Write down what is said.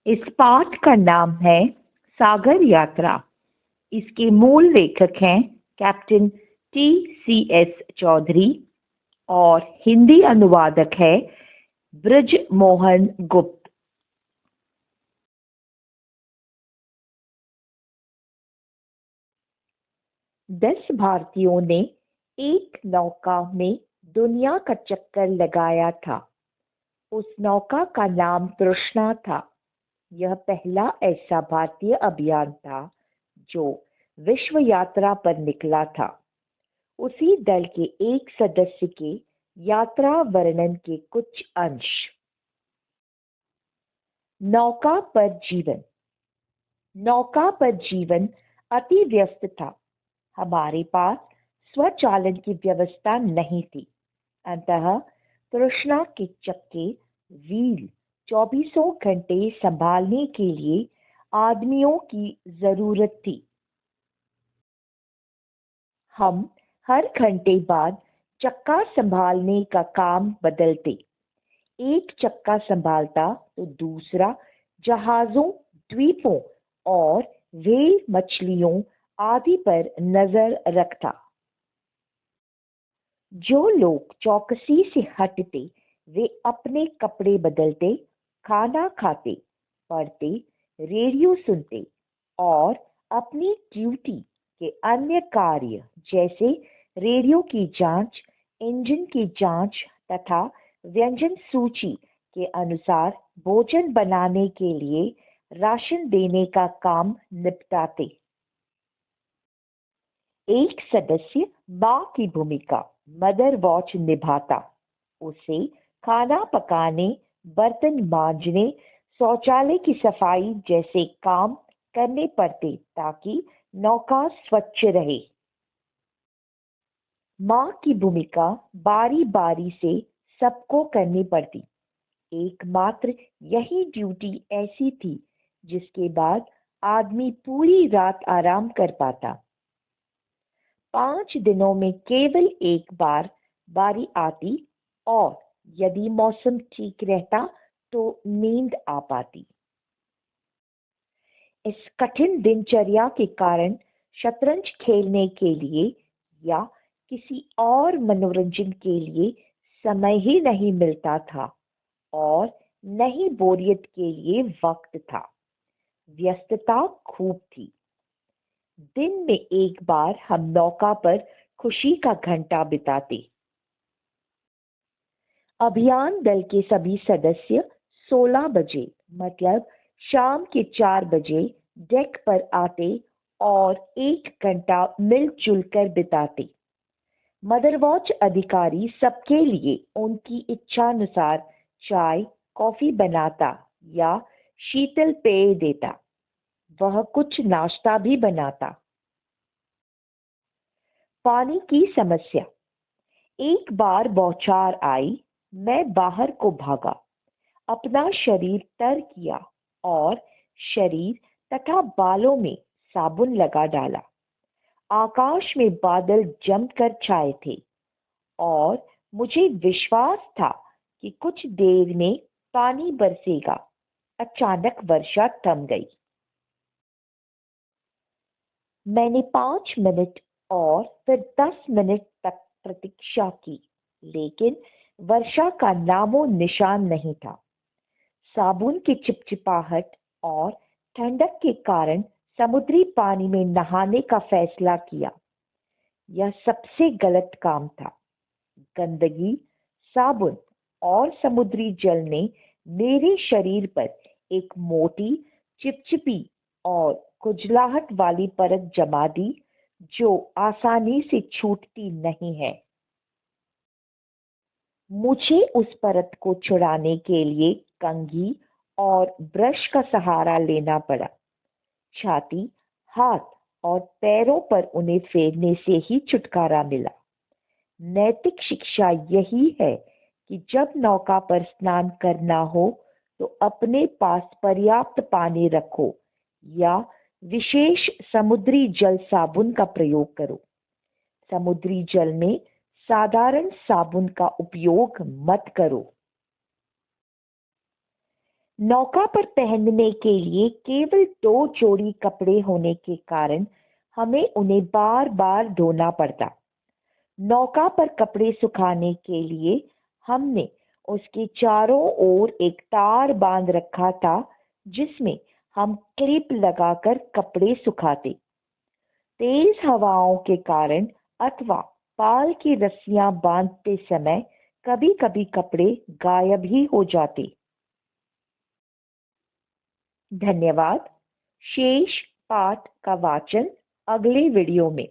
इस पाठ का नाम है सागर यात्रा। इसके मूल लेखक हैं कैप्टन T.C.S. चौधरी और हिंदी अनुवादक है ब्रज मोहन गुप्त। 10 भारतीयों ने एक नौका में दुनिया का चक्कर लगाया था। उस नौका का नाम तृष्णा था। यह पहला ऐसा भारतीय अभियान था जो विश्व यात्रा पर निकला था। उसी दल के एक सदस्य के यात्रा वर्णन के कुछ अंश। नौका पर जीवन। नौका पर जीवन अति व्यस्त था। हमारे पास स्वचालन की व्यवस्था नहीं थी। अतः तृष्णा के चक्के व्हील 24 घंटे संभालने के लिए आदमियों की जरूरत थी। हम हर घंटे बाद चक्का संभालने का काम बदलते। एक चक्का संभालता तो दूसरा जहाजों, द्वीपों और व्हेल मछलियों आदि पर नजर रखता। जो लोग चौकसी से हटते वे अपने कपड़े बदलते, खाना खाते, पढ़ते, रेडियो सुनते और अपनी ड्यूटी के अन्य कार्य जैसे रेडियो की जांच, इंजन की जांच तथा व्यंजन सूची के अनुसार भोजन बनाने के लिए राशन देने का काम निपटाते। एक सदस्य मां की भूमिका मदर वॉच निभाता। उसे खाना पकाने, बर्तन मांजने, शौचालय की सफाई जैसे काम करने पड़ते ताकि नौका स्वच्छ रहे। मां की भूमिका बारी बारी से सबको करनी पड़ती। एकमात्र यही ड्यूटी ऐसी थी जिसके बाद आदमी पूरी रात आराम कर पाता। 5 दिनों में केवल एक बार बारी आती और यदि मौसम ठीक रहता तो नींद आ पाती। इस कठिन दिनचर्या के कारण शतरंज खेलने के लिए या किसी और मनोरंजन के लिए समय ही नहीं मिलता था और न ही बोरियत के लिए वक्त था। व्यस्तता खूब थी। दिन में एक बार हम नौका पर खुशी का घंटा बिताते। अभियान दल के सभी सदस्य 16 बजे मतलब शाम के 4 बजे डेक पर आते और 1 घंटा मिलजुल कर बिताते। मदर वॉच अधिकारी सबके लिए उनकी इच्छानुसार चाय, कॉफी बनाता या शीतल पेय देता। वह कुछ नाश्ता भी बनाता। पानी की समस्या। एक बार बौछार आई। मैं बाहर को भागा, अपना शरीर तर किया और शरीर तथा बालों में साबुन लगा डाला। आकाश में बादल जमकर छाए थे और मुझे विश्वास था कि कुछ देर में पानी बरसेगा। अचानक वर्षा थम गई। मैंने 5 मिनट और फिर 10 मिनट तक प्रतीक्षा की, लेकिन वर्षा का नामो निशान नहीं था। साबुन की चिपचिपाहट और ठंडक के कारण समुद्री पानी में नहाने का फैसला किया। यह सबसे गलत काम था। गंदगी, साबुन और समुद्री जल ने मेरे शरीर पर एक मोटी, चिपचिपी और खुजलाहट वाली परत जमा दी जो आसानी से छूटती नहीं है। मुझे उस परत को छुड़ाने के लिए कंघी और ब्रश का सहारा लेना पड़ा। छाती, हाथ और पैरों पर उन्हें फेरने से ही छुटकारा मिला। नैतिक शिक्षा यही है कि जब नौका पर स्नान करना हो तो अपने पास पर्याप्त पानी रखो या विशेष समुद्री जल साबुन का प्रयोग करो। समुद्री जल में साधारण साबुन का उपयोग मत करो। नौका पर पहनने के लिए केवल 2 जोड़ी कपड़े होने के कारण हमें उन्हें बार बार धोना पड़ता। नौका पर कपड़े सुखाने के लिए हमने उसके चारों ओर एक तार बांध रखा था, जिसमें हम क्लिप लगाकर कपड़े सुखाते। तेज हवाओं के कारण अथवा पाल की रस्सियां बांधते समय कभी-कभी कपड़े गायब ही हो जाते। धन्यवाद। शेष पाठ का वाचन अगले वीडियो में।